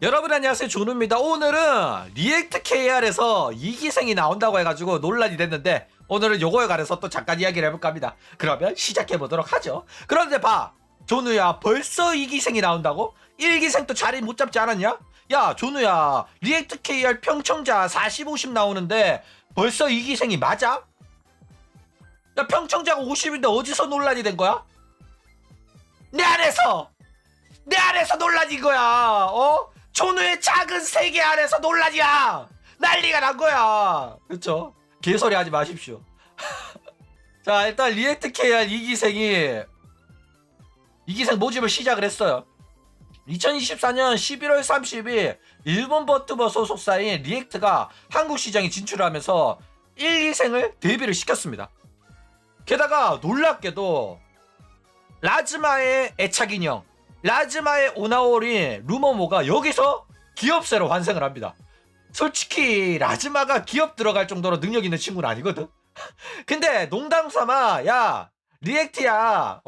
여러분 안녕하세요, 조누입니다. 오늘은 리액트 KR에서 2기생이 나온다고 해가지고 논란이 됐는데 오늘은 요거에 관해서 또 잠깐 이야기를 해볼까 합니다. 그러면 시작해보도록 하죠. 그런데 봐, 조누야, 벌써 2기생이 나온다고? 1기생 또 자리 못 잡지 않았냐? 야 조누야, 리액트 KR 평청자 40, 50 나오는데 벌써 2기생이 맞아? 야, 평청자가 50인데 어디서 논란이 된 거야? 내 안에서 논란인 거야. 어? 조누의 작은 세계 안에서 논란이야. 난리가 난 거야. 그쵸? 개소리 하지 마십시오. 자, 일단 리액트 KR 2기생이 2기생 모집을 시작을 했어요. 2024년 11월 30일 일본 버튜버 소속사인 리액트가 한국 시장에 진출하면서 1, 2생을 데뷔를 시켰습니다. 게다가 놀랍게도 라즈마의 애착 인형, 라즈마의 오나오린 루모모가 여기서 기업새로 환생을 합니다. 솔직히 라즈마가 기업 들어갈 정도로 능력 있는 친구는 아니거든. 근데 농담 삼아, 야 리액트야,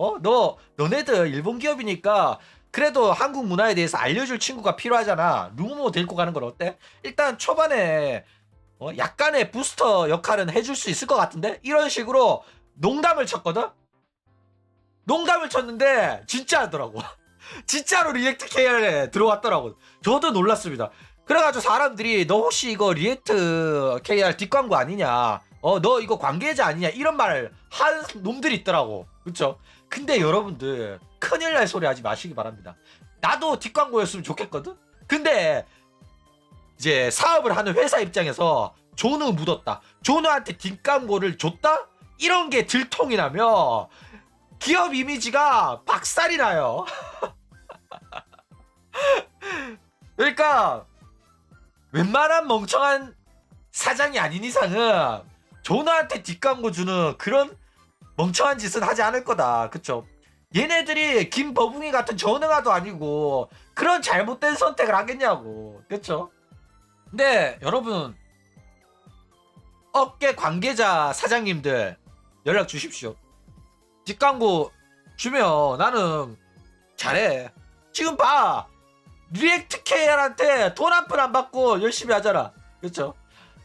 너네들 일본 기업이니까 그래도 한국 문화에 대해서 알려줄 친구가 필요하잖아. 루모모 데리고 가는 건 어때? 일단 초반에 약간의 부스터 역할은 해줄 수 있을 것 같은데, 이런 식으로 농담을 쳤거든. 농담을 쳤는데 진짜 하더라고. 진짜로 리액트 KR에 들어왔더라고. 저도 놀랐습니다. 그래가지고 사람들이 너 혹시 이거 리액트 KR 뒷광고 아니냐, 너 이거 관계자 아니냐, 이런 말을 한 놈들이 있더라고. 그쵸? 근데 여러분들 큰일 날 소리 하지 마시기 바랍니다. 나도 뒷광고였으면 좋겠거든. 근데 이제 사업을 하는 회사 입장에서 조누 묻었다, 조누한테 뒷광고를 줬다, 이런 게 들통이 나면 기업 이미지가 박살이 나요. 그러니까 웬만한 멍청한 사장이 아닌 이상은 조나한테 뒷광고 주는 그런 멍청한 짓은 하지 않을 거다. 그쵸? 얘네들이 김버붕이 같은 전능아도 아니고 그런 잘못된 선택을 하겠냐고. 그쵸? 근데 여러분, 업계 관계자 사장님들 연락 주십시오. 뒷광고 주면 나는 잘해. 지금 봐, 리액트 KR한테 돈 한 푼 안 받고 열심히 하잖아. 그렇죠?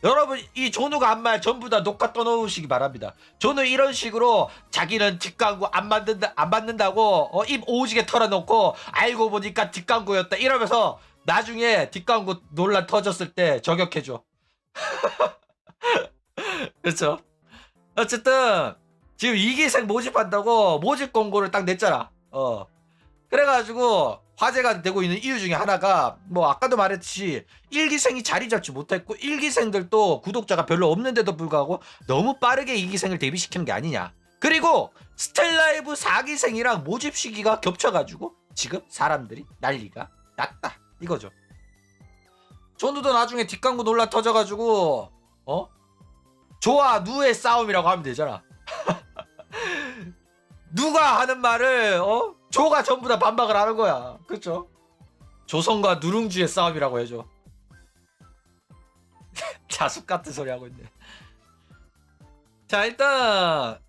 여러분, 이 조누가 한 말 전부 다 녹화 떠놓으시기 바랍니다. 조누 이런 식으로 자기는 뒷광고 안 받는다고 입 오지게 털어놓고 알고 보니까 뒷광고였다 이러면서 나중에 뒷광고 논란 터졌을 때 저격해줘. 그렇죠? 어쨌든 지금 2기생 모집한다고 모집 공고를 딱 냈잖아. 그래가지고 화제가 되고 있는 이유 중에 하나가, 뭐 아까도 말했듯이 1기생이 자리 잡지 못했고 1기생들도 구독자가 별로 없는데도 불구하고 너무 빠르게 2기생을 데뷔시키는 게 아니냐. 그리고 스텔라이브 4기생이랑 모집 시기가 겹쳐가지고 지금 사람들이 난리가 났다 이거죠. 조누도 나중에 뒷광고 논란 터져가지고 조와 누의 싸움이라고 하면 되잖아. 누가 하는 말을 조가 전부 다 반박을 하는 거야. 그쵸? 조선과 누룽지의 싸움이라고 해줘. 자숙 같은 소리 하고 있네. 자, 일단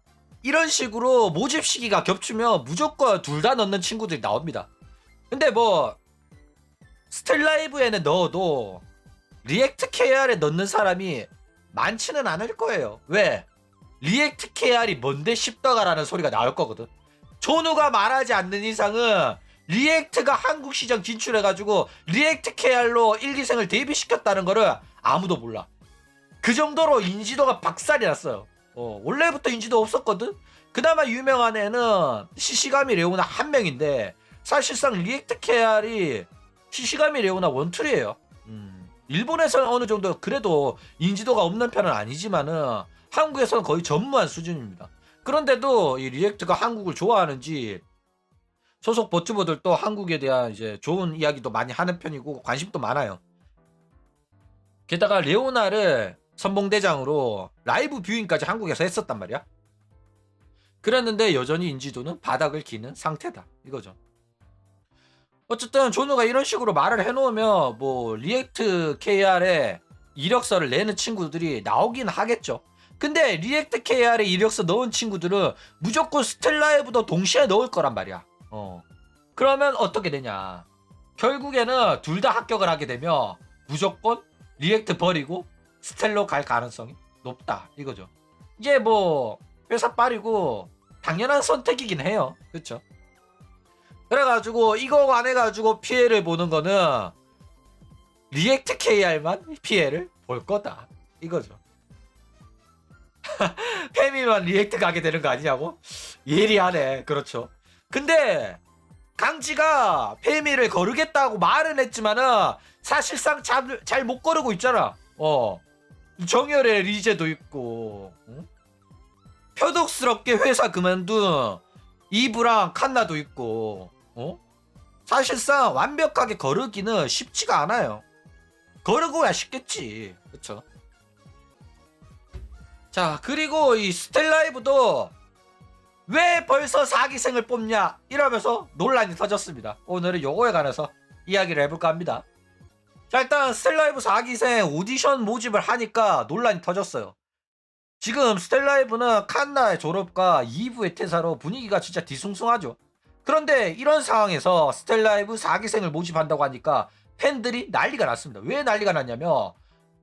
이런 식으로 모집 시기가 겹치면 무조건 둘 다 넣는 친구들이 나옵니다. 근데 뭐 스텔라이브에는 넣어도 리액트 KR에 넣는 사람이 많지는 않을 거예요. 왜? 리액트 KR이 뭔데 싶다가라는 소리가 나올 거거든. 조누가 말하지 않는 이상은 리액트가 한국 시장 진출해가지고 리액트 KR로 1기생을 데뷔시켰다는 거를 아무도 몰라. 그 정도로 인지도가 박살이 났어요. 원래부터 인지도 없었거든. 그나마 유명한 애는 시시가미 레오나 한 명인데, 사실상 리액트 KR이 시시가미 레오나 원툴이에요. 일본에서는 어느 정도 그래도 인지도가 없는 편은 아니지만은 한국에서는 거의 전무한 수준입니다. 그런데도 이 리액트가 한국을 좋아하는지 소속 버튜버들도 한국에 대한 이제 좋은 이야기도 많이 하는 편이고 관심도 많아요. 게다가 레오나를 선봉대장으로 라이브 뷰잉까지 한국에서 했었단 말이야. 그랬는데 여전히 인지도는 바닥을 기는 상태다 이거죠. 어쨌든 조누가 이런 식으로 말을 해놓으면 뭐 리액트 KR에 이력서를 내는 친구들이 나오긴 하겠죠. 근데 리액트 KR에 이력서 넣은 친구들은 무조건 스텔라이브도 동시에 넣을 거란 말이야. 그러면 어떻게 되냐. 결국에는 둘 다 합격을 하게 되면 무조건 리액트 버리고 스텔로 갈 가능성이 높다 이거죠. 이게 뭐 회사 빨이고 당연한 선택이긴 해요. 그쵸? 그래가지고 이거 관해가지고 피해를 보는 거는 리액트 KR만 피해를 볼 거다 이거죠. 페미만 리액트 가게 되는 거 아니냐고? 예리하네. 그렇죠. 근데 강지가 페미를 거르겠다고 말은 했지만은 사실상 잘 못 거르고 있잖아. 정열의 리제도 있고, 응? 표독스럽게 회사 그만둔 이브랑 칸나도 있고, 사실상 완벽하게 거르기는 쉽지가 않아요. 거르고야 쉽겠지. 그쵸? 자, 그리고 이 스텔라이브도 왜 벌써 4기생을 뽑냐 이러면서 논란이 터졌습니다. 오늘은 요거에 관해서 이야기를 해볼까 합니다. 자, 일단 스텔라이브 4기생 오디션 모집을 하니까 논란이 터졌어요. 지금 스텔라이브는 칸나의 졸업과 2부의 퇴사로 분위기가 진짜 뒤숭숭하죠. 그런데 이런 상황에서 스텔라이브 4기생을 모집한다고 하니까 팬들이 난리가 났습니다. 왜 난리가 났냐면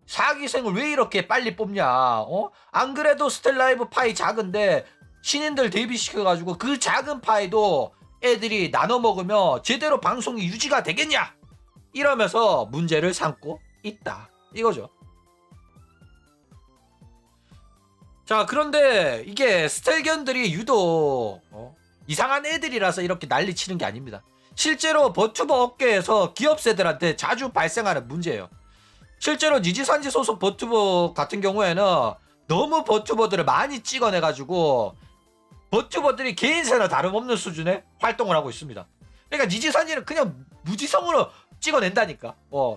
4기생을 왜 이렇게 빨리 뽑냐. 안 그래도 스텔라이브 파이 작은데 신인들 데뷔시켜가지고 그 작은 파이도 애들이 나눠 먹으면 제대로 방송이 유지가 되겠냐 이러면서 문제를 삼고 있다 이거죠. 자, 그런데 이게 스텔견들이 유독 이상한 애들이라서 이렇게 난리 치는 게 아닙니다. 실제로 버튜버 업계에서 기업세들한테 자주 발생하는 문제예요. 실제로 니지산지 소속 버튜버 같은 경우에는 너무 버튜버들을 많이 찍어내가지고 버튜버들이 개인세나 다름없는 수준의 활동을 하고 있습니다. 그러니까 니지산지는 그냥 무지성으로 찍어낸다니까.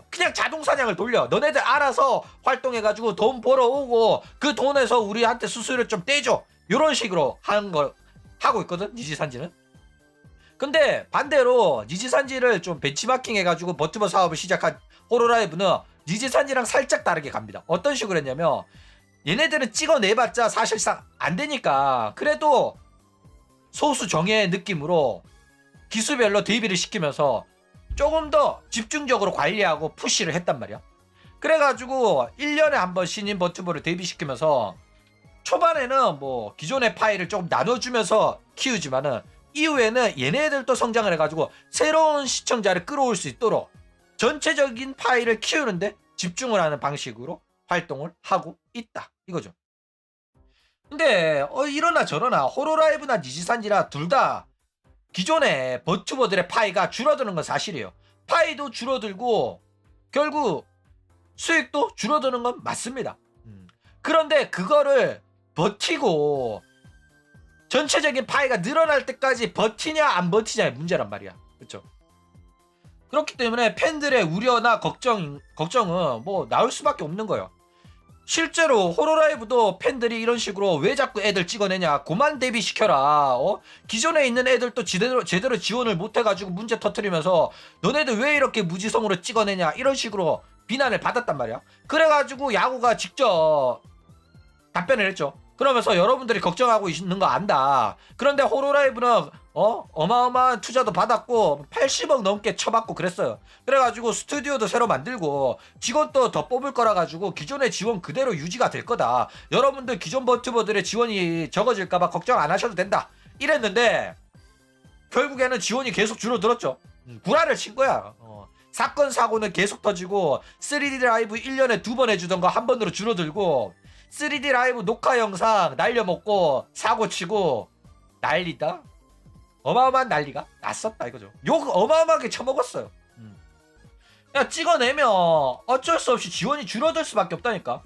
그냥 자동사냥을 돌려. 너네들 알아서 활동해가지고 돈 벌어오고 그 돈에서 우리한테 수수료 좀 떼줘. 이런 식으로 하는 걸 하고 있거든, 니지산지는. 근데 반대로 니지산지를 좀 벤치마킹 해가지고 버튜버 사업을 시작한 호로라이브는 니지산지랑 살짝 다르게 갑니다. 어떤 식으로 했냐면 얘네들은 찍어내봤자 사실상 안 되니까 그래도 소수 정예의 느낌으로 기수별로 데뷔를 시키면서 조금 더 집중적으로 관리하고 푸시를 했단 말이야. 그래가지고 1년에 한 번 신인 버튜버를 데뷔시키면서 초반에는 뭐 기존의 파일을 조금 나눠주면서 키우지만은 이후에는 얘네들도 성장을 해가지고 새로운 시청자를 끌어올 수 있도록 전체적인 파일을 키우는데 집중을 하는 방식으로 활동을 하고 있다 이거죠. 근데 이러나 저러나 호로라이브나 니지산지나 둘 다 기존의 버튜버들의 파이가 줄어드는 건 사실이에요. 파이도 줄어들고 결국 수익도 줄어드는 건 맞습니다. 그런데 그거를 버티고 전체적인 파이가 늘어날 때까지 버티냐 안 버티냐의 문제란 말이야. 그렇죠? 그렇기 때문에 팬들의 우려나 걱정은 뭐 나올 수밖에 없는 거예요. 실제로 호로라이브도 팬들이 이런 식으로 왜 자꾸 애들 찍어내냐, 그만 데뷔시켜라. 기존에 있는 애들도 제대로 지원을 못해가지고 문제 터트리면서 너네들 왜 이렇게 무지성으로 찍어내냐 이런 식으로 비난을 받았단 말이야. 그래가지고 야구가 직접 답변을 했죠. 그러면서 여러분들이 걱정하고 있는 거 안다. 그런데 호로라이브는 어마어마한 투자도 받았고 80억 넘게 쳐받고 그랬어요. 그래가지고 스튜디오도 새로 만들고 직원도 더 뽑을 거라 가지고 기존의 지원 그대로 유지가 될 거다. 여러분들 기존 버튜버들의 지원이 적어질까봐 걱정 안 하셔도 된다. 이랬는데 결국에는 지원이 계속 줄어들었죠. 구라를 친 거야. 사건 사고는 계속 터지고 3D 라이브 1년에 2번 해주던 거 한 번으로 줄어들고 3D 라이브 녹화 영상 날려먹고 사고치고 난리다. 어마어마한 난리가 났었다 이거죠. 욕 어마어마하게 쳐먹었어요. 그냥 찍어내면 어쩔 수 없이 지원이 줄어들 수밖에 없다니까.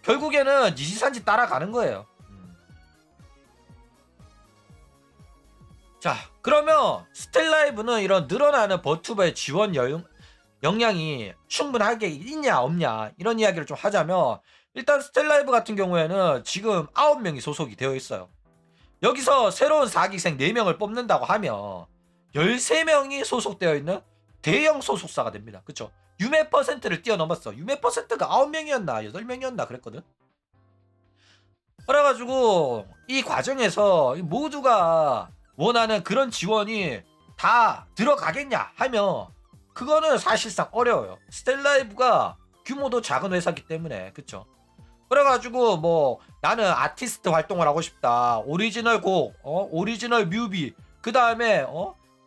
결국에는 니지산지 따라가는 거예요. 자, 그러면 스텔라이브는 이런 늘어나는 버튜버의 지원 역량이 충분하게 있냐 없냐 이런 이야기를 좀 하자면 일단 스텔라이브 같은 경우에는 지금 9명이 소속이 되어 있어요. 여기서 새로운 4기생 4명을 뽑는다고 하면 13명이 소속되어 있는 대형 소속사가 됩니다. 그쵸? 유매 퍼센트를 뛰어넘었어. 유매 퍼센트가 9명이었나 8명이었나 그랬거든. 그래가지고 이 과정에서 모두가 원하는 그런 지원이 다 들어가겠냐 하면 그거는 사실상 어려워요. 스텔라이브가 규모도 작은 회사기 때문에. 그쵸? 그래가지고 뭐 나는 아티스트 활동을 하고 싶다, 오리지널 곡, 오리지널 뮤비, 그 다음에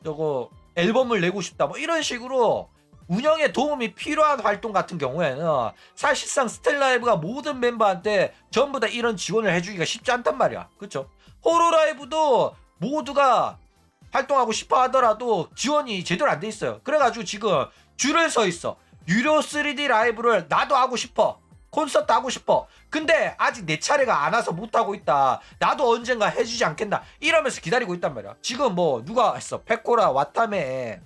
저거 앨범을 내고 싶다, 뭐 이런 식으로 운영에 도움이 필요한 활동 같은 경우에는 사실상 스텔라이브가 모든 멤버한테 전부 다 이런 지원을 해주기가 쉽지 않단 말이야. 그쵸? 호로라이브도 모두가 활동하고 싶어 하더라도 지원이 제대로 안 돼 있어요. 그래가지고 지금 줄을 서 있어. 유료 3D 라이브를 나도 하고 싶어, 콘서트 하고 싶어, 근데 아직 내 차례가 안 와서 못하고 있다, 나도 언젠가 해주지 않겠나 이러면서 기다리고 있단 말이야. 지금 뭐 누가 했어? 페코라, 와타메,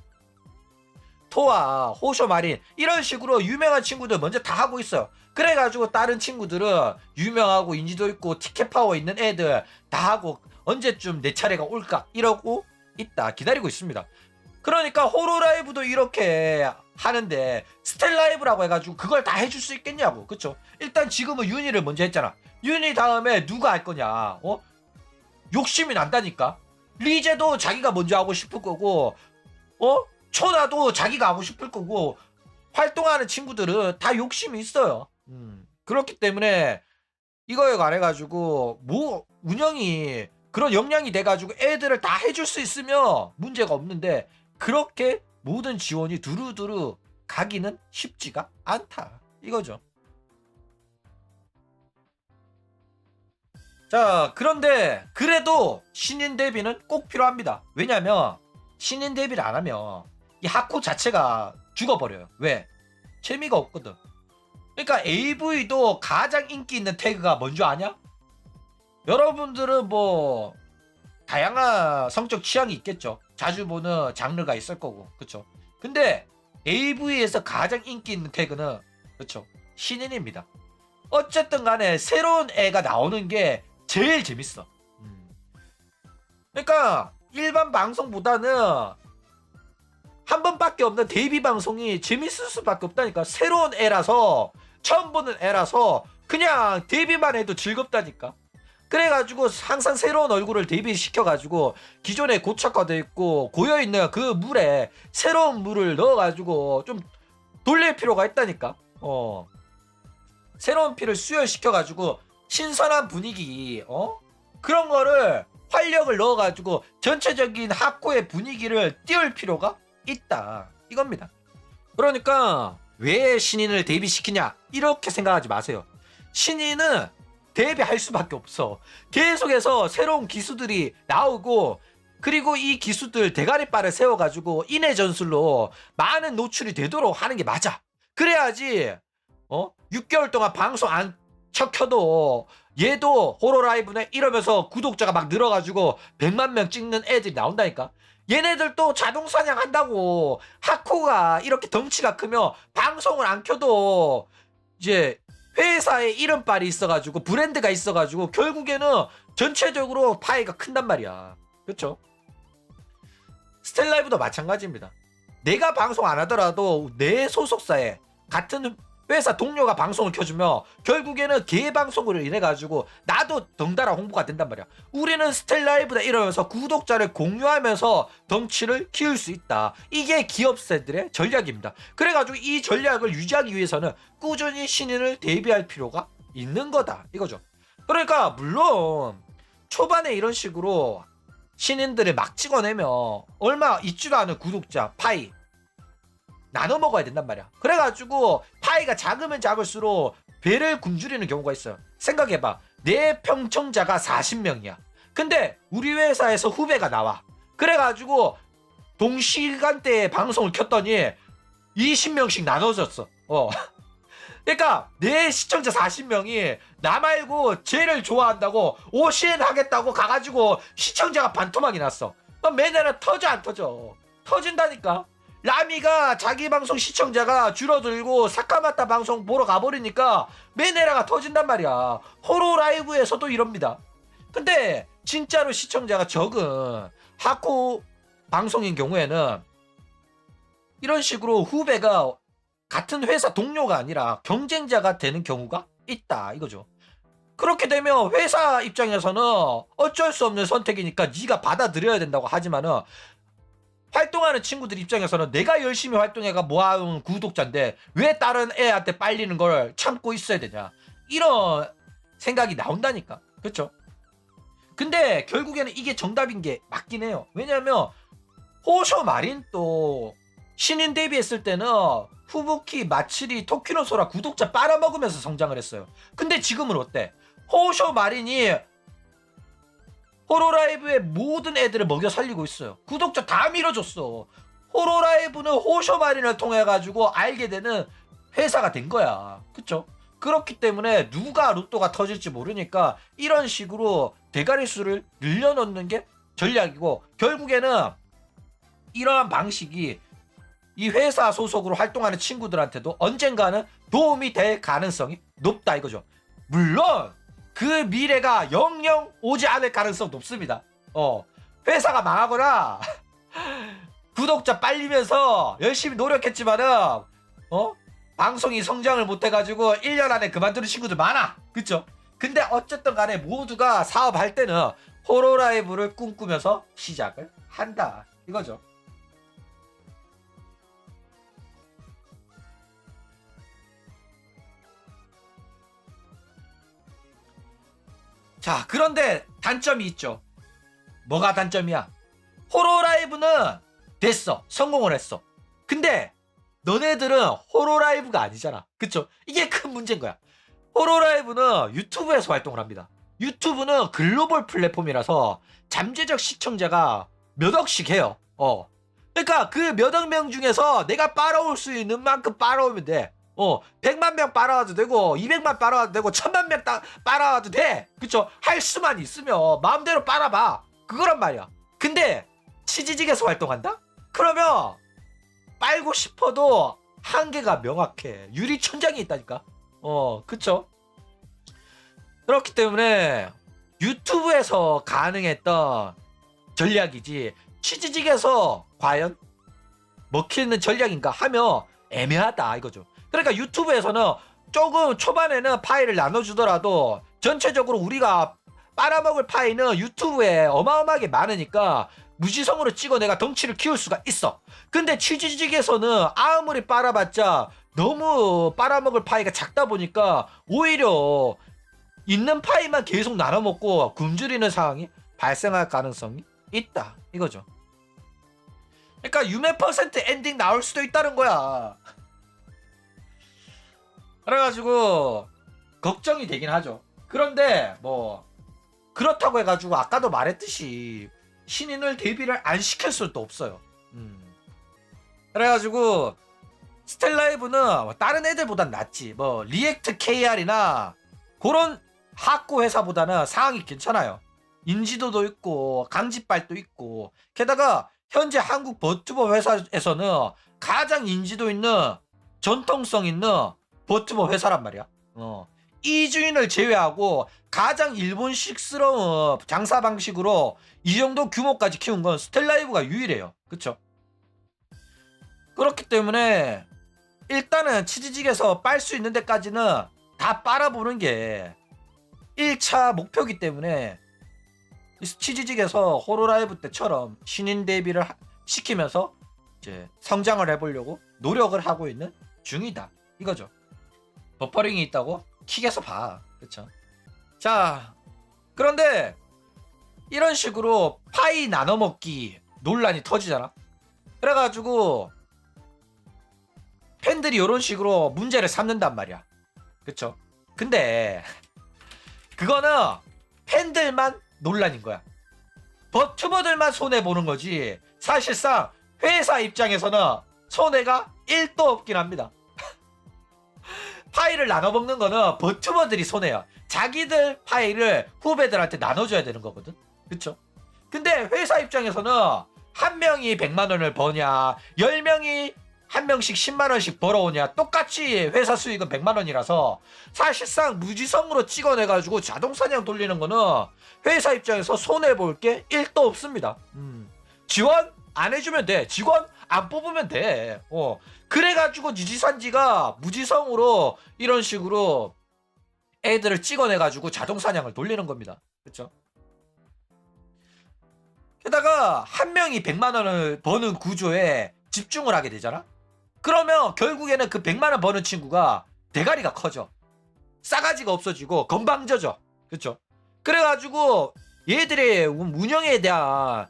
토아, 호쇼 마린 이런 식으로 유명한 친구들 먼저 다 하고 있어요. 그래가지고 다른 친구들은 유명하고 인지도 있고 티켓 파워 있는 애들 다 하고 언제쯤 내 차례가 올까 이러고 있다, 기다리고 있습니다. 그러니까 호로라이브도 이렇게 하는데 스텔라이브라고 해가지고 그걸 다 해줄 수 있겠냐고. 그쵸? 일단 지금은 윤희를 먼저 했잖아. 윤희 다음에 누가 할 거냐? 욕심이 난다니까. 리제도 자기가 먼저 하고 싶을 거고, 초나도 자기가 하고 싶을 거고, 활동하는 친구들은 다 욕심이 있어요. 그렇기 때문에 이거에 관해가지고 뭐 운영이 그런 역량이 돼가지고 애들을 다 해줄 수 있으면 문제가 없는데, 그렇게 모든 지원이 두루두루 가기는 쉽지가 않다 이거죠. 자, 그런데 그래도 신인 데뷔는 꼭 필요합니다. 왜냐면 신인 데뷔를 안 하면 이 하코 자체가 죽어버려요. 왜? 재미가 없거든. 그러니까 AV도 가장 인기 있는 태그가 뭔지 아냐? 여러분들은 뭐 다양한 성적 취향이 있겠죠. 자주 보는 장르가 있을 거고. 그쵸? 근데 AV에서 가장 인기 있는 태그는, 그쵸, 신인입니다. 어쨌든 간에 새로운 애가 나오는 게 제일 재밌어. 그러니까 일반 방송보다는 한 번밖에 없는 데뷔 방송이 재밌을 수밖에 없다니까. 새로운 애라서, 처음 보는 애라서 그냥 데뷔만 해도 즐겁다니까. 그래가지고 항상 새로운 얼굴을 데뷔시켜가지고 기존에 고착화되어 있고 고여있는 그 물에 새로운 물을 넣어가지고 좀 돌릴 필요가 있다니까. 새로운 피를 수혈시켜가지고 신선한 분위기, 그런 거를 활력을 넣어가지고 전체적인 하코의 분위기를 띄울 필요가 있다 이겁니다. 그러니까 왜 신인을 데뷔시키냐 이렇게 생각하지 마세요. 신인은 데뷔할 수밖에 없어. 계속해서 새로운 기수들이 나오고, 그리고 이 기수들 대가리바를 세워가지고 인해 전술로 많은 노출이 되도록 하는 게 맞아. 그래야지 6개월 동안 방송 안 켜도 얘도 호로라이브네 이러면서 구독자가 막 늘어가지고 100만 명 찍는 애들이 나온다니까. 얘네들도 자동사냥 한다고. 하코가 이렇게 덩치가 크면 방송을 안 켜도 이제 회사에 이름빨이 있어가지고 브랜드가 있어가지고 결국에는 전체적으로 파이가 큰단 말이야. 그렇죠? 스텔라이브도 마찬가지입니다. 내가 방송 안 하더라도 내 소속사에 같은 회사 동료가 방송을 켜주면 결국에는 걔 방송으로 인해가지고 나도 덩달아 홍보가 된단 말이야. 우리는 스텔라이브다 이러면서 구독자를 공유하면서 덩치를 키울 수 있다. 이게 기업체들의 전략입니다. 그래가지고 이 전략을 유지하기 위해서는 꾸준히 신인을 데뷔할 필요가 있는 거다 이거죠. 그러니까 물론 초반에 이런 식으로 신인들을 막 찍어내면 얼마 있지도 않은 구독자 파이 나눠 먹어야 된단 말이야. 그래가지고 파이가 작으면 작을수록 배를 굶주리는 경우가 있어요. 생각해봐. 내 평청자가 40명이야. 근데 우리 회사에서 후배가 나와. 그래가지고 동시간대에 방송을 켰더니 20명씩 나눠졌어. 그러니까 내 시청자 40명이 나 말고 쟤를 좋아한다고 OCN 하겠다고 가가지고 시청자가 반토막이 났어. 매년에 터져 안 터져? 터진다니까. 라미가 자기 방송 시청자가 줄어들고 사카마타 방송 보러 가버리니까 메네라가 터진단 말이야. 호로라이브에서도 이럽니다. 근데 진짜로 시청자가 적은 하코 방송인 경우에는 이런 식으로 후배가 같은 회사 동료가 아니라 경쟁자가 되는 경우가 있다 이거죠. 그렇게 되면 회사 입장에서는 어쩔 수 없는 선택이니까 네가 받아들여야 된다고 하지만은 활동하는 친구들 입장에서는 내가 열심히 활동해가 모아온 구독자인데 왜 다른 애한테 빨리는 걸 참고 있어야 되냐, 이런 생각이 나온다니까. 그렇죠? 근데 결국에는 이게 정답인 게 맞긴 해요. 왜냐면 호쇼 마린 또 신인 데뷔했을 때는 후부키, 마츠리, 토키노소라 구독자 빨아먹으면서 성장을 했어요. 근데 지금은 어때? 호쇼 마린이 호로라이브의 모든 애들을 먹여 살리고 있어요. 구독자 다 밀어줬어. 호로라이브는 호쇼 마린을 통해 가지고 알게 되는 회사가 된 거야. 그쵸? 그렇기 때문에 누가 로또가 터질지 모르니까 이런 식으로 대가리 수를 늘려놓는 게 전략이고, 결국에는 이러한 방식이 이 회사 소속으로 활동하는 친구들한테도 언젠가는 도움이 될 가능성이 높다 이거죠. 물론 그 미래가 영영 오지 않을 가능성 높습니다. 회사가 망하거나 구독자 빨리면서 열심히 노력했지만은 방송이 성장을 못해가지고 1년 안에 그만두는 친구들 많아. 그쵸? 근데 어쨌든 간에 모두가 사업할 때는 호로라이브를 꿈꾸면서 시작을 한다 이거죠. 자, 그런데 단점이 있죠. 뭐가 단점이야? 호로라이브는 됐어. 성공을 했어. 근데 너네들은 호로라이브가 아니잖아. 그쵸? 이게 큰 문제인 거야. 호로라이브는 유튜브에서 활동을 합니다. 유튜브는 글로벌 플랫폼이라서 잠재적 시청자가 몇 억씩 해요. 그러니까 그 몇 억 명 중에서 내가 빨아올 수 있는 만큼 빨아오면 돼. 100만 명 빨아와도 되고 200만 빨아와도 되고 1000만 명 빨아와도 돼. 그쵸? 할 수만 있으면 마음대로 빨아봐. 그거란 말이야. 근데 치지직에서 활동한다? 그러면 빨고 싶어도 한계가 명확해. 유리천장이 있다니까. 그쵸? 그렇기 때문에 유튜브에서 가능했던 전략이지 치지직에서 과연 먹히는 전략인가 하면 애매하다 이거죠. 그러니까 유튜브에서는 조금 초반에는 파일을 나눠주더라도 전체적으로 우리가 빨아먹을 파이는 유튜브에 어마어마하게 많으니까 무지성으로 찍어 내가 덩치를 키울 수가 있어. 근데 치즈직에서는 아무리 빨아봤자 너무 빨아먹을 파이가 작다 보니까 오히려 있는 파이만 계속 나눠먹고 굶주리는 상황이 발생할 가능성이 있다 이거죠. 그러니까 유메 퍼센트 엔딩 나올 수도 있다는 거야. 그래가지고 걱정이 되긴 하죠. 그런데 뭐 그렇다고 해가지고 아까도 말했듯이 신인을 데뷔를 안 시킬 수도 없어요. 그래가지고 스텔라이브는 다른 애들보단 낫지. 뭐 리액트 KR이나 그런 학고 회사보다는 상황이 괜찮아요. 인지도도 있고 강짓발도 있고, 게다가 현재 한국 버튜버 회사에서는 가장 인지도 있는 전통성 있는 버튜버 회사란 말이야. 이주인을 제외하고 가장 일본식스러운 장사 방식으로 이 정도 규모까지 키운 건 스텔라이브가 유일해요. 그쵸? 그렇기 때문에 일단은 치즈직에서 빨 수 있는 데까지는 다 빨아보는 게 1차 목표이기 때문에 치즈직에서 호로라이브 때처럼 신인 데뷔를 시키면서 이제 성장을 해보려고 노력을 하고 있는 중이다 이거죠. 버퍼링이 있다고 킥에서 봐. 그쵸? 자, 그런데 이런 식으로 파이 나눠먹기 논란이 터지잖아. 그래가지고 팬들이 이런 식으로 문제를 삼는단 말이야. 그쵸? 근데 그거는 팬들만 논란인 거야. 버튜버들만 손해보는 거지 사실상 회사 입장에서는 손해가 1도 없긴 합니다. 파일을 나눠먹는 거는 버튜버들이 손해야. 자기들 파일을 후배들한테 나눠줘야 되는 거거든. 그쵸? 근데 회사 입장에서는 한 명이 100만 원을 버냐 10명이 한 명씩 10만 원씩 벌어오냐 똑같이 회사 수익은 100만 원이라서 사실상 무지성으로 찍어내가지고 자동사냥 돌리는 거는 회사 입장에서 손해볼 게 1도 없습니다. 지원 안 해주면 돼. 직원 안 뽑으면 돼. 그래가지고 니지산지가 무지성으로 이런 식으로 애들을 찍어내가지고 자동사냥을 돌리는 겁니다. 그쵸? 게다가 한 명이 100만 원을 버는 구조에 집중을 하게 되잖아. 그러면 결국에는 그 100만 원 버는 친구가 대가리가 커져. 싸가지가 없어지고 건방져져. 그렇죠? 그래가지고 얘들의 운영에 대한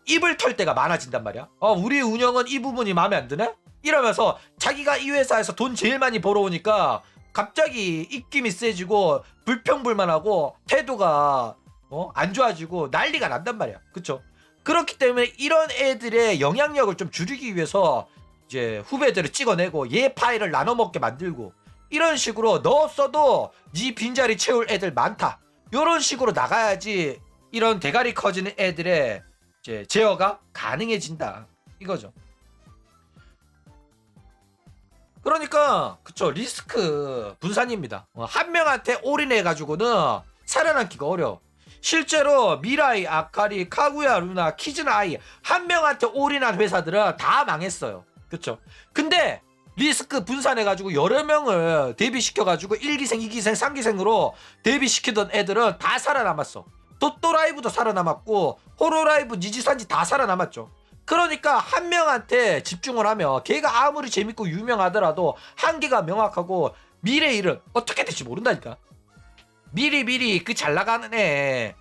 입을 털 때가 많아진단 말이야. 우리 운영은 이 부분이 마음에 안 드네? 이러면서 자기가 이 회사에서 돈 제일 많이 벌어오니까 갑자기 입김이 세지고 불평불만하고 태도가 안 좋아지고 난리가 난단 말이야. 그쵸? 그렇기 때문에 이런 애들의 영향력을 좀 줄이기 위해서 이제 후배들을 찍어내고 얘 파일을 나눠 먹게 만들고 이런 식으로 너 없어도 네 빈자리 채울 애들 많다. 이런 식으로 나가야지 이런 대가리 커지는 애들의 이제 제어가 가능해진다. 이거죠. 그러니까 그쵸, 리스크 분산입니다. 한 명한테 올인해가지고는 살아남기가 어려워. 실제로 미라이, 아카리, 카구야, 루나, 키즈나아이 한 명한테 올인한 회사들은 다 망했어요. 그쵸? 근데 리스크 분산해가지고 여러 명을 데뷔시켜가지고 1기생, 2기생, 3기생으로 데뷔시키던 애들은 다 살아남았어. 도또라이브도 살아남았고 호로라이브, 니지산지 다 살아남았죠. 그러니까 한 명한테 집중을 하면 걔가 아무리 재밌고 유명하더라도 한계가 명확하고 미래 일은 어떻게 될지 모른다니까. 미리 그 잘 나가는 애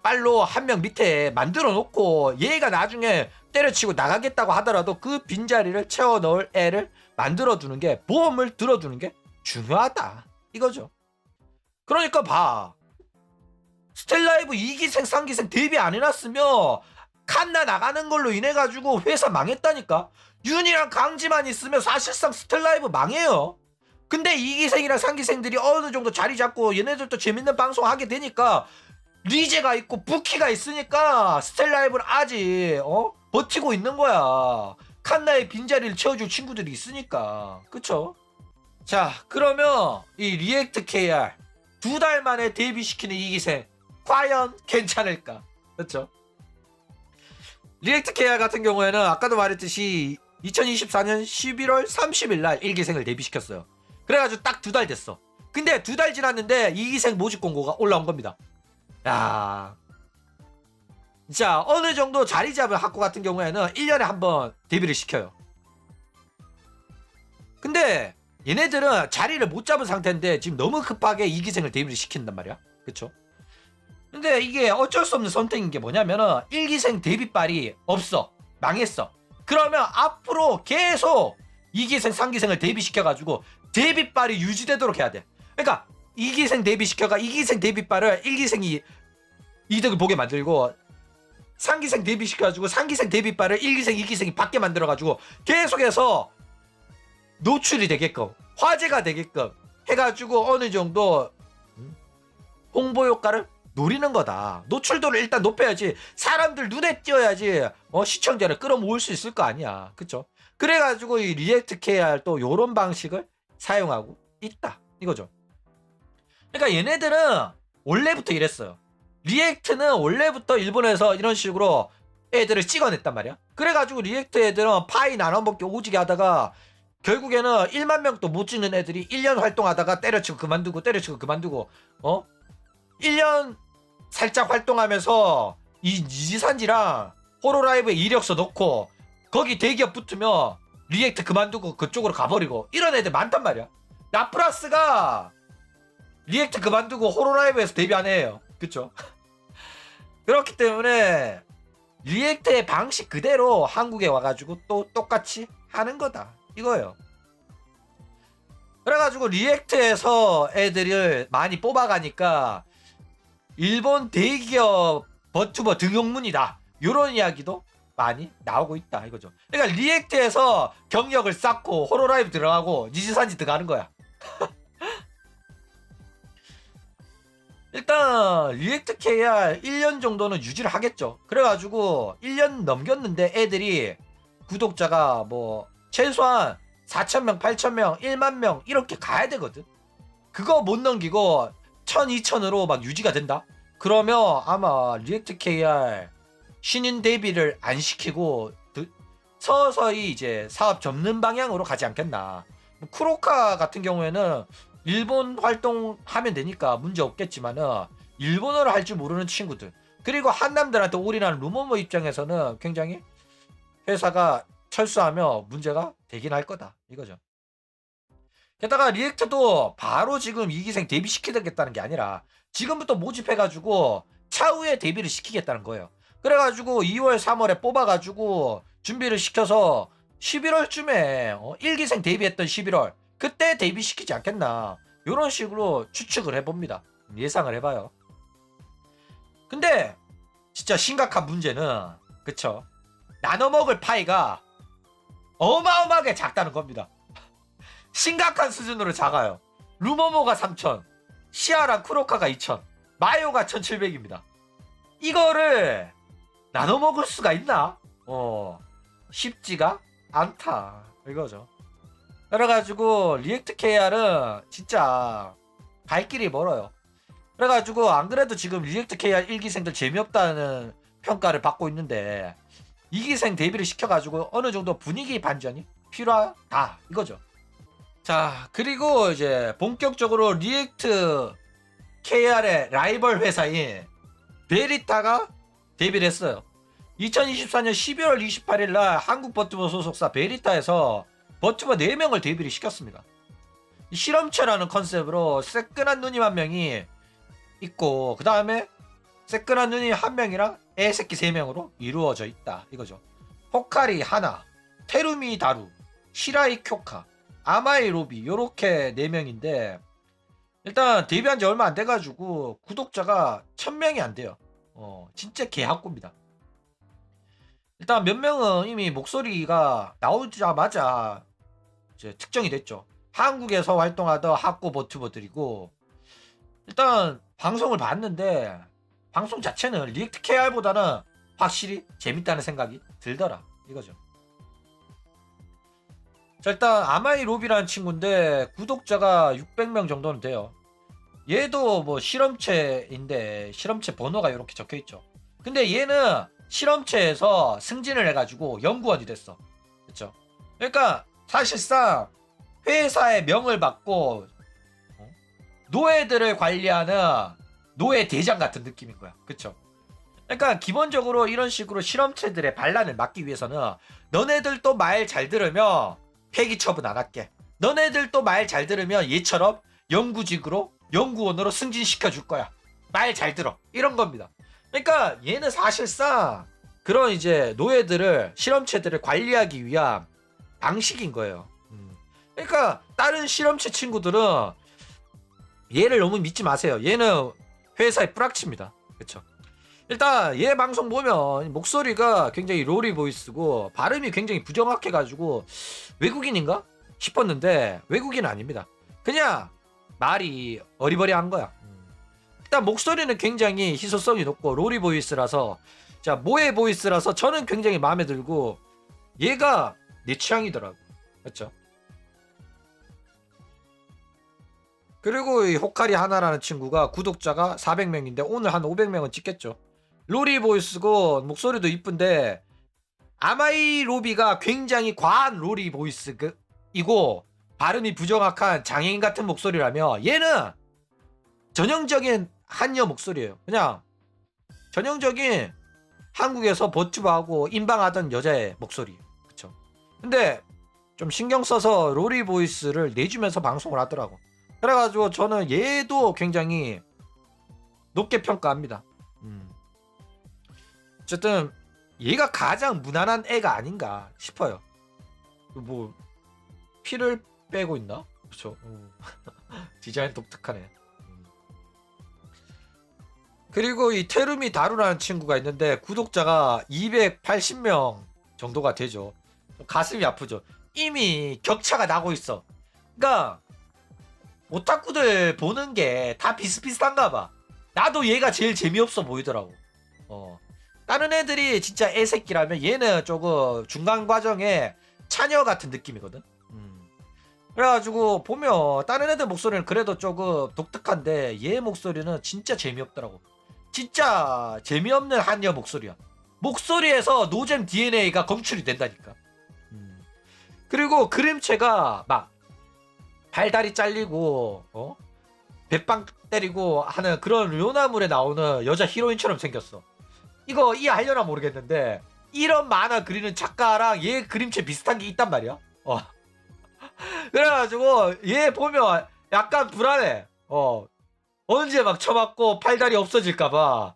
빨로 한 명 밑에 만들어 놓고 얘가 나중에 때려치고 나가겠다고 하더라도 그 빈자리를 채워 넣을 애를 만들어 주는 게, 보험을 들어주는 게 중요하다 이거죠. 그러니까 봐, 스텔라이브 2기생 3기생 데뷔 안 해놨으면 칸나 나가는 걸로 인해 가지고 회사 망했다니까. 윤이랑 강지만 있으면 사실상 스텔라이브 망해요. 근데 2기생이랑 3기생들이 어느 정도 자리 잡고 얘네들도 재밌는 방송 하게 되니까 리제가 있고 부키가 있으니까 스텔라이브는 아직 버티고 있는 거야. 칸나의 빈자리를 채워줄 친구들이 있으니까. 그쵸? 자, 그러면 이 리액트 KR 2달 만에 데뷔시키는 2기생 과연 괜찮을까? 그쵸? 리액트 KR 같은 경우에는 아까도 말했듯이 2024년 11월 30일 날 1기생을 데뷔시켰어요. 그래가지고 딱 2달 됐어. 근데 2달 지났는데 2기생 모집 공고가 올라온 겁니다. 야, 자, 어느 정도 자리 잡은 학교 같은 경우에는 1년에 한 번 데뷔를 시켜요. 근데 얘네들은 자리를 못 잡은 상태인데 지금 너무 급하게 2기생을 데뷔를 시킨단 말이야. 그쵸? 근데 이게 어쩔 수 없는 선택인 게 뭐냐면은 1기생 데뷔빨이 없어. 망했어. 그러면 앞으로 계속 2기생, 3기생을 데뷔시켜가지고 데뷔빨이 유지되도록 해야 돼. 그러니까 2기생 데뷔시켜가 2기생 데뷔빨을 1기생이 이득을 보게 만들고 3기생 데뷔시켜가지고 3기생 데뷔빨을 1기생, 2기생이 받게 만들어가지고 계속해서 노출이 되게끔, 화제가 되게끔 해가지고 어느 정도 홍보 효과를 노리는 거다. 노출도를 일단 높여야지 사람들 눈에 띄어야지 시청자를 끌어모을 수 있을 거 아니야. 그쵸? 그래가지고 이 리액트 KR 또 요런 방식을 사용하고 있다 이거죠. 그러니까 얘네들은 원래부터 이랬어요. 리액트는 원래부터 일본에서 이런 식으로 애들을 찍어냈단 말이야. 그래가지고 리액트 애들은 파이 나눠먹기 오지게 하다가 결국에는 1만 명도 못 찍는 애들이 1년 활동하다가 때려치고 그만두고 1년 살짝 활동하면서 이 니지산지랑 호로라이브에 이력서 넣고 거기 대기업 붙으면 리액트 그만두고 그쪽으로 가버리고 이런 애들 많단 말이야. 라프라스가 리액트 그만두고 호로라이브에서 데뷔 안 해요. 그쵸? 그렇기 때문에 리액트의 방식 그대로 한국에 와가지고 또 똑같이 하는 거다 이거예요. 그래가지고 리액트에서 애들을 많이 뽑아가니까 일본 대기업 버튜버 등용문이다 요런 이야기도 많이 나오고 있다 이거죠. 그러니까 리액트에서 경력을 쌓고 호로라이브 들어가고 니지산지 들어가는 거야. 일단 리액트 KR 1년 정도는 유지를 하겠죠. 그래가지고 1년 넘겼는데 애들이 구독자가 뭐 최소한 4,000명, 8,000명, 1만 명 이렇게 가야 되거든. 그거 못 넘기고 1,000, 2,000으로 막 유지가 된다? 그러면 아마 리액트 KR 신인 데뷔를 안 시키고 서서히 이제 사업 접는 방향으로 가지 않겠나. 뭐 쿠로카 같은 경우에는 일본 활동하면 되니까 문제 없겠지만은 일본어를 할 줄 모르는 친구들, 그리고 한남들한테 올인하는 루머머 입장에서는 굉장히 회사가 철수하며 문제가 되긴 할 거다 이거죠. 게다가 리액트도 바로 지금 이기생 데뷔시키겠다는 게 아니라 지금부터 모집해가지고 차후에 데뷔를 시키겠다는 거예요. 그래가지고 2월 3월에 뽑아가지고 준비를 시켜서 11월쯤에 1기생 데뷔했던 11월 그때 데뷔시키지 않겠나 이런 식으로 추측을 해봅니다. 예상을 해봐요. 근데 진짜 심각한 문제는 그쵸, 나눠먹을 파이가 어마어마하게 작다는 겁니다. 심각한 수준으로 작아요. 루머모가 3,000, 시아랑 쿠로카가 2,000, 마요가 1,700입니다. 이거를 나눠 먹을 수가 있나? 쉽지가 않다 이거죠. 그래가지고 리액트 KR은 진짜 갈 길이 멀어요. 그래가지고 안 그래도 지금 리액트 KR 1기생들 재미없다는 평가를 받고 있는데 2기생 데뷔를 시켜가지고 어느 정도 분위기 반전이 필요하다 이거죠. 자, 그리고 이제 본격적으로 리액트 KR의 라이벌 회사인 베리타가 데뷔를 했어요. 2024년 12월 28일 날 한국 버튜버 소속사 베리타에서 버튜버 4명을 데뷔를 시켰습니다. 실험체라는 컨셉으로 새끈한 누님 한 명이 있고 그 다음에 새끈한 누님 한 명이랑 애새끼 3명으로 이루어져 있다 이거죠. 호카리 하나, 테루미 다루, 시라이 쿄카, 아마이 로비 요렇게 4명인데 일단 데뷔한 지 얼마 안 돼가지고 구독자가 1000명이 안 돼요. 진짜 개학고입니다. 일단 몇 명은 이미 목소리가 나오자마자 이제 특정이 됐죠. 한국에서 활동하던 학고 버튜버들이고 일단 방송을 봤는데 방송 자체는 리액트 KR보다는 확실히 재밌다는 생각이 들더라 이거죠. 자, 일단 아마이 로비라는 친구인데 구독자가 600명 정도는 돼요. 얘도 뭐 실험체인데 실험체 번호가 이렇게 적혀있죠. 근데 얘는 실험체에서 승진을 해가지고 연구원이 됐어. 그쵸? 그러니까 사실상 회사의 명을 받고 노예들을 관리하는 노예 대장 같은 느낌인 거야. 그쵸? 그러니까 기본적으로 이런 식으로 실험체들의 반란을 막기 위해서는 너네들도 말 잘 들으면 폐기 처분 안 할게. 너네들도 말 잘 들으면 얘처럼 연구직으로 연구원으로 승진시켜 줄 거야. 말 잘 들어. 이런 겁니다. 그러니까 얘는 사실상 그런 이제 노예들을 실험체들을 관리하기 위한 방식인 거예요. 그러니까 다른 실험체 친구들은 얘를 너무 믿지 마세요. 얘는 회사의 뿌락치입니다. 그쵸? 일단 얘 방송 보면 목소리가 굉장히 로리 보이스고 발음이 굉장히 부정확해가지고 외국인인가 싶었는데 외국인은 아닙니다. 그냥 말이 어리버리한 거야. 일단 목소리는 굉장히 희소성이 높고 로리 보이스라서 자 모에 보이스라서 저는 굉장히 마음에 들고 얘가 내 취향이더라고. 그렇죠? 그리고 이 호카리 하나라는 친구가 구독자가 400명인데 오늘 한 500명은 찍겠죠. 로리 보이스고 목소리도 이쁜데 아마이 로비가 굉장히 과한 로리 보이스이고 발음이 부정확한 장애인 같은 목소리라며 얘는 전형적인 한여 목소리예요. 그냥 전형적인 한국에서 버튜버하고 인방하던 여자의 목소리. 그쵸? 근데 좀 신경 써서 로리 보이스를 내주면서 방송을 하더라고. 그래가지고 저는 얘도 굉장히 높게 평가합니다. 어쨌든 얘가 가장 무난한 애가 아닌가 싶어요. 뭐 피를 빼고 있나? 그렇죠. 디자인 독특하네. 그리고 이 테루미 다루라는 친구가 있는데 구독자가 280명 정도가 되죠. 가슴이 아프죠. 이미 격차가 나고 있어. 그러니까 오타쿠들 보는 게 다 비슷비슷한가 봐. 나도 얘가 제일 재미없어 보이더라고. 다른 애들이 진짜 애새끼라면 얘는 조금 중간 과정에 차녀 같은 느낌이거든. 그래가지고 보면 다른 애들 목소리는 그래도 조금 독특한데 얘 목소리는 진짜 재미없더라고. 진짜 재미없는 한여 목소리야. 목소리에서 노잼 DNA가 검출이 된다니까. 그리고 그림체가 막 발다리 잘리고 배빵 때리고 하는 그런 료나물에 나오는 여자 히로인처럼 생겼어. 이거 이해하려나 모르겠는데 이런 만화 그리는 작가랑 얘 그림체 비슷한 게 있단 말이야. 그래가지고 얘 보면 약간 불안해. 언제 막 쳐맞고 팔다리 없어질까봐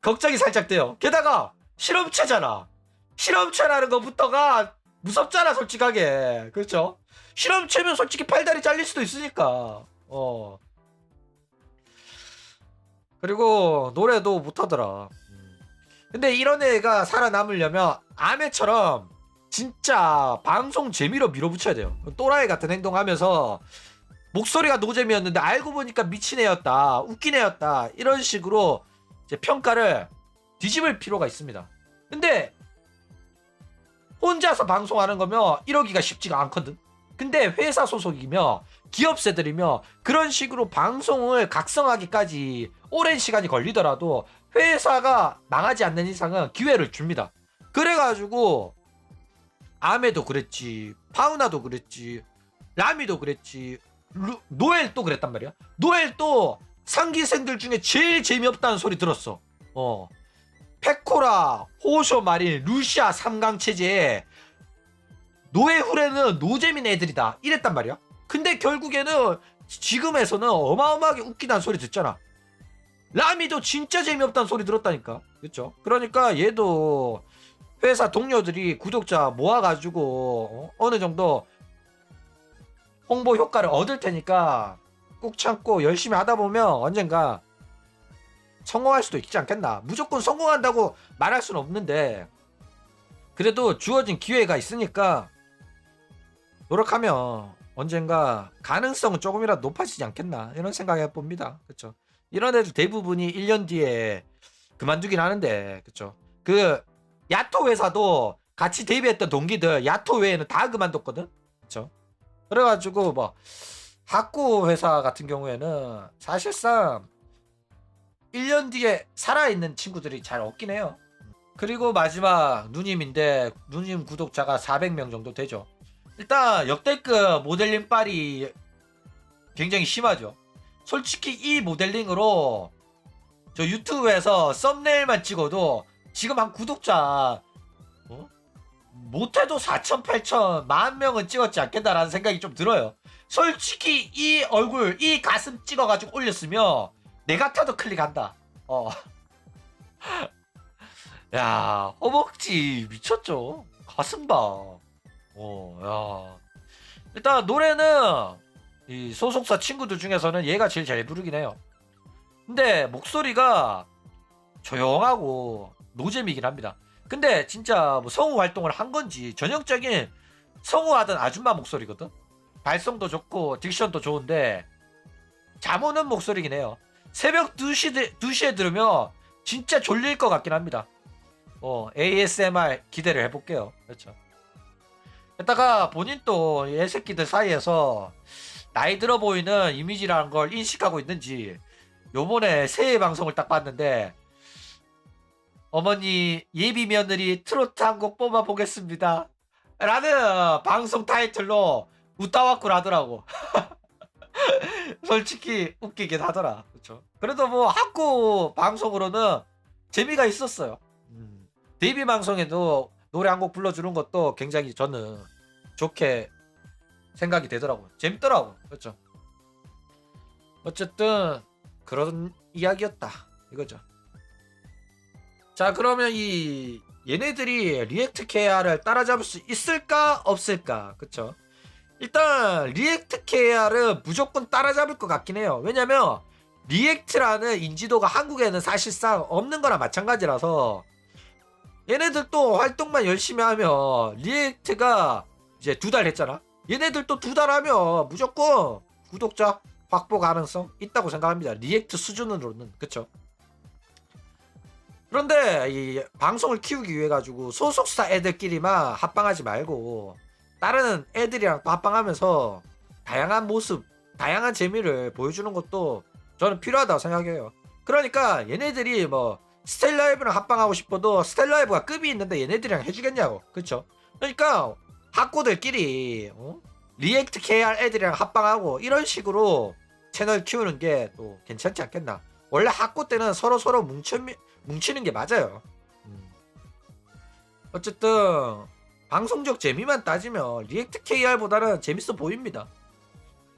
걱정이 살짝 돼요. 게다가 실험체잖아. 실험체라는 것부터가 무섭잖아, 솔직하게. 그렇죠? 실험체면 솔직히 팔다리 잘릴 수도 있으니까. 그리고 노래도 못하더라. 근데 이런 애가 살아남으려면 아메처럼 진짜 방송 재미로 밀어붙여야 돼요. 또라이 같은 행동하면서 목소리가 노잼이었는데 알고 보니까 미친 애였다, 웃긴 애였다, 이런 식으로 이제 평가를 뒤집을 필요가 있습니다. 근데 혼자서 방송하는 거면 이러기가 쉽지가 않거든. 근데 회사 소속이며 기업세들이며 그런 식으로 방송을 각성하기까지 오랜 시간이 걸리더라도 회사가 망하지 않는 이상은 기회를 줍니다. 그래가지고 아메도 그랬지, 파우나도 그랬지, 라미도 그랬지, 노엘도 그랬단 말이야. 노엘도 상기생들 중에 제일 재미없다는 소리 들었어. 페코라, 호쇼 마린, 루시아 3강 체제에 노예 후레는 노재민 애들이다 이랬단 말이야. 근데 결국에는 지금에서는 어마어마하게 웃기다는 소리 듣잖아. 라미도 진짜 재미없다는 소리 들었다니까. 그렇죠? 그러니까 얘도 회사 동료들이 구독자 모아가지고 어느 정도 홍보 효과를 얻을 테니까 꾹 참고 열심히 하다 보면 언젠가 성공할 수도 있지 않겠나. 무조건 성공한다고 말할 수는 없는데 그래도 주어진 기회가 있으니까 노력하면 언젠가 가능성은 조금이라도 높아지지 않겠나 이런 생각을 해봅니다. 그렇죠? 이런 애들 대부분이 1년 뒤에 그만두긴 하는데, 그렇죠? 그 야토 회사도 같이 데뷔했던 동기들 야토 외에는 다 그만뒀거든. 그렇죠? 그래가지고 뭐 학구 회사 같은 경우에는 사실상 1년 뒤에 살아있는 친구들이 잘 없긴 해요. 그리고 마지막 누님인데 누님 구독자가 400명 정도 되죠. 일단 역대급 모델링 빨이 굉장히 심하죠. 솔직히 이 모델링으로 저 유튜브에서 썸네일만 찍어도 지금 한 구독자 못해도 4천, 8천, 10,000명은 찍었지 않겠다라는 생각이 좀 들어요. 솔직히 이 얼굴, 이 가슴 찍어가지고 올렸으면 내 같아도 클릭한다. 야, 허벅지 미쳤죠? 가슴 봐. 야. 일단 노래는 이 소속사 친구들 중에서는 얘가 제일 잘 부르긴 해요. 근데 목소리가 조용하고 노잼이긴 합니다. 근데 진짜 뭐 성우 활동을 한 건지 전형적인 성우하던 아줌마 목소리거든. 발성도 좋고 딕션도 좋은데 잠 오는 목소리긴 해요. 새벽 2시에 들으면 진짜 졸릴 것 같긴 합니다. ASMR 기대를 해볼게요. 그렇죠. 게다가 본인 또 애새끼들 사이에서 나이 들어 보이는 이미지라는 걸 인식하고 있는지 요번에 새해 방송을 딱 봤는데 어머니 예비 며느리 트로트 한 곡 뽑아보겠습니다 라는 방송 타이틀로 웃다와꾸를 하더라고. 솔직히 웃기긴 하더라. 그쵸? 그래도 뭐 학구 방송으로는 재미가 있었어요. 데뷔 방송에도 노래 한 곡 불러주는 것도 굉장히 저는 좋게 생각이 되더라고요. 재밌더라고. 그렇죠? 어쨌든 그런 이야기였다 이거죠. 자, 그러면 이 얘네들이 리액트 KR을 따라잡을 수 있을까 없을까. 그쵸? 일단 리액트 KR은 무조건 따라잡을 것 같긴 해요. 왜냐면 리액트라는 인지도가 한국에는 사실상 없는 거나 마찬가지라서 얘네들 또 활동만 열심히 하면 리액트가 이제 2달 했잖아. 얘네들 또 2달 하면 무조건 구독자 확보 가능성 있다고 생각합니다. 리액트 수준으로는. 그쵸? 그런데 이 방송을 키우기 위해 가지고 소속사 애들끼리만 합방하지 말고 다른 애들이랑 합방하면서 다양한 모습, 다양한 재미를 보여주는 것도 저는 필요하다고 생각해요. 그러니까 얘네들이 뭐 스텔라이브랑 합방하고 싶어도 스텔라이브가 급이 있는데 얘네들이랑 해주겠냐고. 그쵸? 그러니까 학고들끼리 리액트 KR 애들이랑 합방하고 이런 식으로 채널 키우는 게 또 괜찮지 않겠나. 원래 학고 때는 서로 뭉치는 게 맞아요. 어쨌든 방송적 재미만 따지면 리액트 KR보다는 재밌어 보입니다.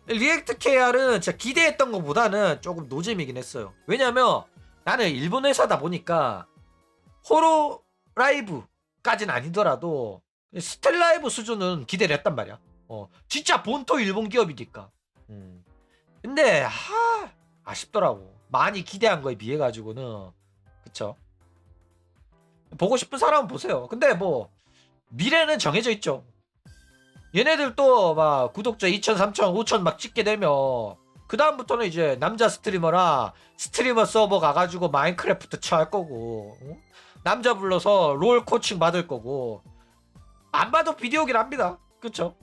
리액트 KR은 진짜 기대했던 것보다는 조금 노잼이긴 했어요. 왜냐면 나는 일본 회사다 보니까 호로 라이브까지는 아니더라도 스텔라이브 수준은 기대를 했단 말이야. 진짜 본토 일본 기업이니까. 근데 아쉽더라고. 많이 기대한 거에 비해 가지고는. 그쵸? 보고 싶은 사람은 보세요. 근데 뭐 미래는 정해져 있죠. 얘네들 또 막 구독자 2천, 3천, 5천 막 찍게 되면 그 다음부터는 이제 남자 스트리머나 스트리머 서버 가가지고 마인크래프트 쳐할 거고, 남자 불러서 롤 코칭 받을 거고, 안 봐도 비디오긴 합니다. 그쵸?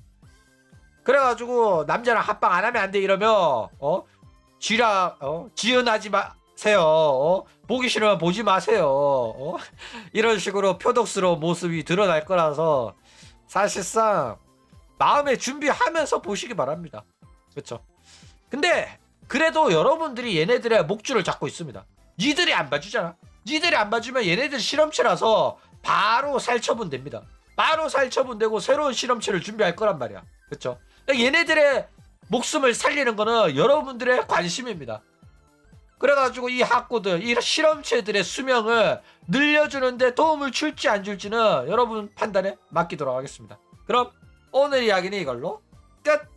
그래가지고 남자랑 합방 안 하면 안 돼 이러면 지연하지 마세요. 보기 싫으면 보지 마세요. 이런 식으로 표독스러운 모습이 드러날 거라서 사실상 마음의 준비하면서 보시기 바랍니다. 그쵸? 근데 그래도 여러분들이 얘네들의 목줄을 잡고 있습니다. 니들이 안 봐주잖아. 니들이 안 봐주면 얘네들 실험체라서 바로 살처분 됩니다. 바로 살처분 되고 새로운 실험체를 준비할 거란 말이야. 그쵸? 얘네들의 목숨을 살리는 거는 여러분들의 관심입니다. 그래가지고 이 학고들, 이 실험체들의 수명을 늘려주는데 도움을 줄지 안 줄지는 여러분 판단에 맡기도록 하겠습니다. 그럼 오늘 이야기는 이걸로 끝!